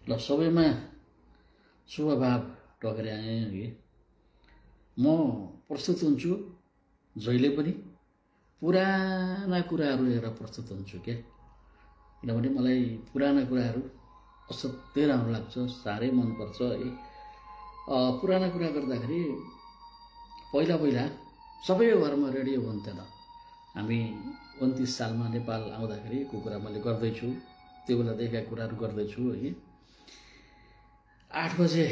ल सबैमा शुभभाव टकेर आएँ कि म प्रस्तुत हुन्छु जहिले पनि पुराना कुराहरू लिएर प्रस्तुत हुन्छु क्या। किनभने मलाई पुराना कुराहरू असाध्यै राम्रो लाग्छ, साह्रै मनपर्छ है। पुराना कुरा गर्दाखेरि पहिला पहिला सबैको घरमा रेडियो हुन्थेन। हामी 29 सालमा नेपाल आउँदाखेरिको कुरा मैले गर्दैछु, त्यो बेलादेखिका कुराहरू गर्दैछु है। 8 बजे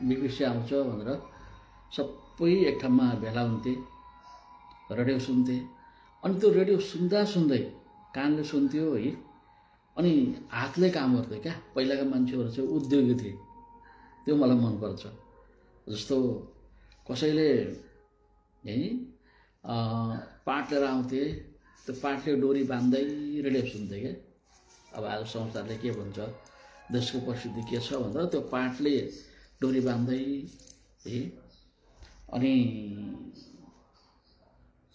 बिबिसी आउँछ भनेर सबै एक ठाउँमा भेला हुन्थे, रेडियो सुन्थे। अनि त्यो रेडियो सुन्दा सुन्दै कानले सुन्थ्यो है, अनि हातले काम गर्थे क्या। पहिलाका मान्छेहरू चाहिँ उद्योगी थिए, त्यो मलाई मनपर्छ। जस्तो कसैले है पाट लिएर आउँथे, त्यो पाटले डोरी बाँध्दै रेडियो सुन्थे क्या। अब आज संसारले के भन्छ, देशको परिस्थिति के छ भन्दा त्यो पाटले डोरी बाँध्दै है, अनि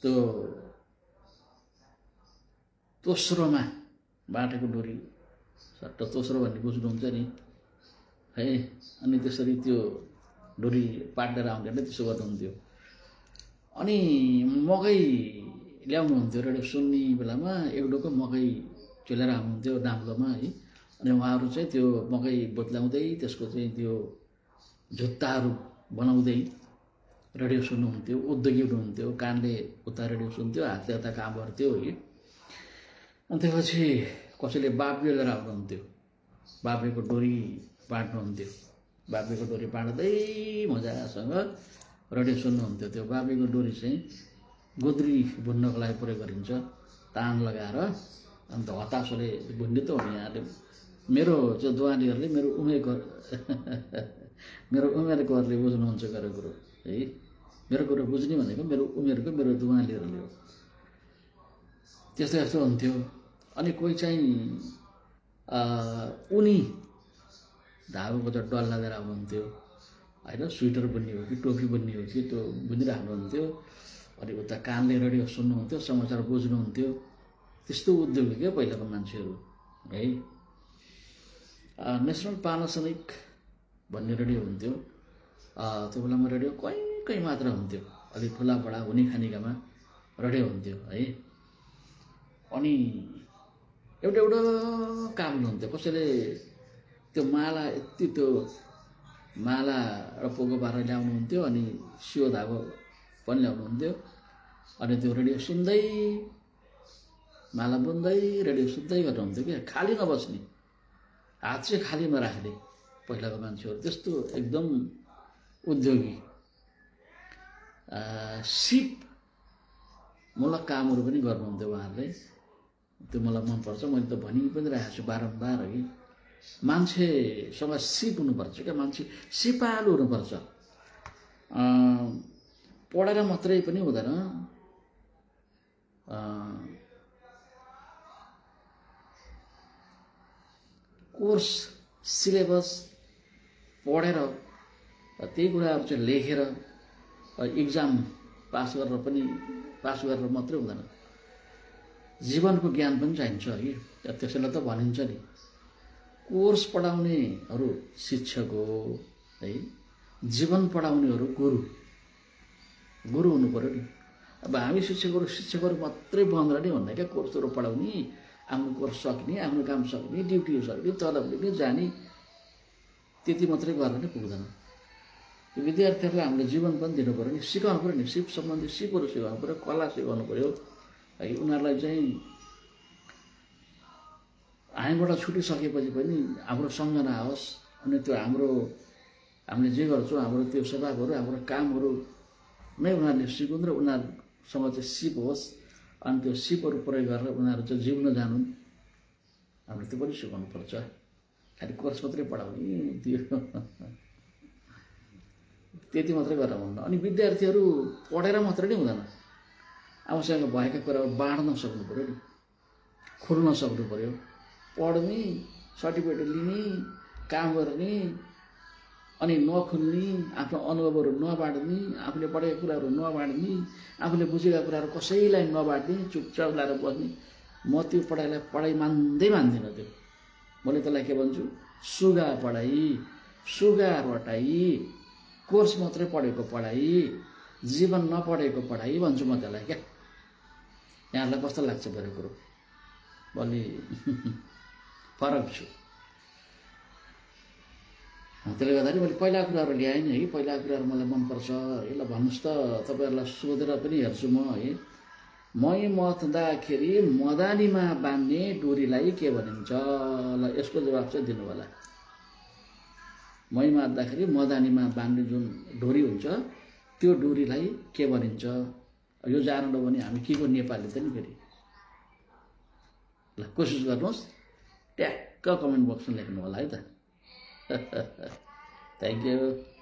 त्यो तोस्रोमा बाटेको डोरी, सट्ट तोस्रो भन्ने बुझ्नुहुन्छ नि है। अनि त्यसरी त्यो डोरी पाटेर आउँदैन, त्यसो गर्नुहुन्थ्यो। अनि मकै ल्याउनुहुन्थ्यो रेडियो सुन्ने बेलामा, एक डोको मकै चुलेर आउनुहुन्थ्यो डाम्लोमा है। अनि उहाँहरू चाहिँ त्यो मकै बोत्ल्याउँदै त्यसको चाहिँ त्यो झुत्ताहरू बनाउँदै रेडियो सुन्नुहुन्थ्यो। उद्योगी हुनुहुन्थ्यो, कानले उता रेडियो सुन्थ्यो, हातले उता काम गर्थ्यो है। अनि त्यसपछि कसैले बाब्रे लिएर आउनुहुन्थ्यो, बाब्रेको डोरी बाँड्नुहुन्थ्यो, बाब्रेको डोरी बाँड्दै मजासँग रेडियो सुन्नुहुन्थ्यो। त्यो बाब्रेको डोरी चाहिँ गुद्री बुन्नको लागि प्रयोग गरिन्छ, तान लगाएर। अन्त हतासोले बुन्ने त हो नि यहाँले। मेरो चाहिँ दुवालीहरूले मेरो उमेरकोहरूले बुझ्नुहुन्छ गरेको कुरो है। मेरो कुरो बुझ्ने भनेको मेरो उमेरको मेरो दुवालीहरूले हो। त्यस्तो यस्तो हुन्थ्यो। अनि कोही चाहिँ उनी धागोको चाहिँ डल्ला लिएर आउनुहुन्थ्यो होइन, स्वेटर बुन्ने हो कि टोपी बुन्ने हो कि त्यो बुनिराख्नुहुन्थ्यो। अनि उता कानले रेडियो सुन्नुहुन्थ्यो, समाचार बुझ्नुहुन्थ्यो। त्यस्तो उद्योगी क्या पहिलाको मान्छेहरू है। नेसनल पानासोनिक भन्ने रेडियो हुन्थ्यो, त्यो बेलामा रेडियो कहीँ मात्र हुन्थ्यो, अलिक ठुला बडा हुने खानेकामा रेडियो हुन्थ्यो है। अनि एउटा काम हुन्थ्यो, कसैले त्यो माला यति त्यो माला र पोको पारेर ल्याउनुहुन्थ्यो, अनि सियो धागो पनि ल्याउनुहुन्थ्यो। अनि त्यो रेडियो सुन्दै माला बुन्दै रेडियो सुन्दै गर्नुहुन्थ्यो क्या। खाली नबस्ने, हात चाहिँ खाली नराख्ने पहिलाको मान्छेहरू, त्यस्तो एकदम उद्योगी सिपमूलक कामहरू पनि गर्नुहुन्थ्यो उहाँहरूले। त्यो मलाई मनपर्छ। मैले त भनि पनि राखेको छु बारम्बार है, मान्छेसँग सिप हुनुपर्छ क्या, मान्छे सिपालु हुनुपर्छ। पढेर मात्रै पनि हुँदैन, कोर्स सिलेबस पढेर त्यही कुराहरू चाहिँ लेखेर इक्जाम पास गरेर मात्रै हुँदैन, जीवनको ज्ञान पनि चाहिन्छ है। त्यसैले त भनिन्छ नि, कोर्स पढाउनेहरू शिक्षक हो है, जीवन पढाउनेहरू गुरु हुनु पर्यो नि। अब हामी शिक्षकहरू मात्रै बनेर नै हुन्न क्या कोर्सहरू पढाउने, आफ्नो कोर्स सक्ने, आफ्नो काम सक्ने, ड्युटी सक्ने, तलब लिने जाने, त्यति मात्रै गरेर नै पुग्दैन। विद्यार्थीहरूलाई हामीले जीवन पनि दिनु पऱ्यो नि, सिकाउनु पऱ्यो नि, सिप सम्बन्धी सिपहरू सिकाउनु पऱ्यो, कला सिकाउनु पऱ्यो है। उनीहरूलाई चाहिँ हामीबाट छुटिसकेपछि पनि हाम्रो सम्झना आओस्, अनि त्यो हामीले जे गर्छौँ हाम्रो त्यो स्वभावहरू, हाम्रो कामहरू नै उनीहरूले सिकुन् र उनीहरूसँग चाहिँ सिप होस्। अनि त्यो सिपहरू प्रयोग गरेर उनीहरू चाहिँ जिउन जानुन्, हामीले त्यो पनि सिकाउनु पर्छ। खालि कोर्स मात्रै पढाउने त्यो त्यति मात्रै गरेर हुन्न। अनि विद्यार्थीहरू पढेर मात्रै नै हुँदैन, आफूसँग भएका कुराहरू बाँड्न सक्नु पऱ्यो नि, खोल्न सक्नु पऱ्यो। पढ्ने, सर्टिफिकेट लिने, काम गर्ने, अनि नखुल्ने, आफ्नो अनुभवहरू नबाँड्ने, आफूले पढेका कुराहरू नबाँड्ने, आफूले बुझेका कुराहरू कसैलाई नबाँड्ने, चुपचाप लाएर बस्ने। म त्यो पढाइलाई पढाइ मान्दिनँ, त्यो मैले त्यसलाई के भन्छु, सुगा पढाइ, सुगा रटाइ, कोर्स मात्रै पढेको पढाइ, जीवन नपढेको पढाइ भन्छु म त्यसलाई। क्या यहाँहरूलाई कस्तो लाग्छ मेरो कुरो? अलि फरक छु। त्यसले गर्दाखेरि मैले पहिला कुराहरू ल्याएँ नि है, पहिला कुराहरू मलाई मनपर्छ है। ल भन्नुहोस् त, तपाईँहरूलाई सोधेर पनि हेर्छु म है। मै मत्दाखेरि मदानीमा बान्ने डोरीलाई के भनिन्छ? ल यसको जवाब चाहिँ दिनु होला। मै मात्दाखेरि मदानीमा बान्ने जुन डोरी हुन्छ त्यो डोरीलाई के भनिन्छ? यो जान्नु भने हामी के को नेपाली त नि फेरि। ल कोसिस गर्नुहोस्, ट्याक्क कमेन्ट बक्समा लेख्नु होला है त। Thank you.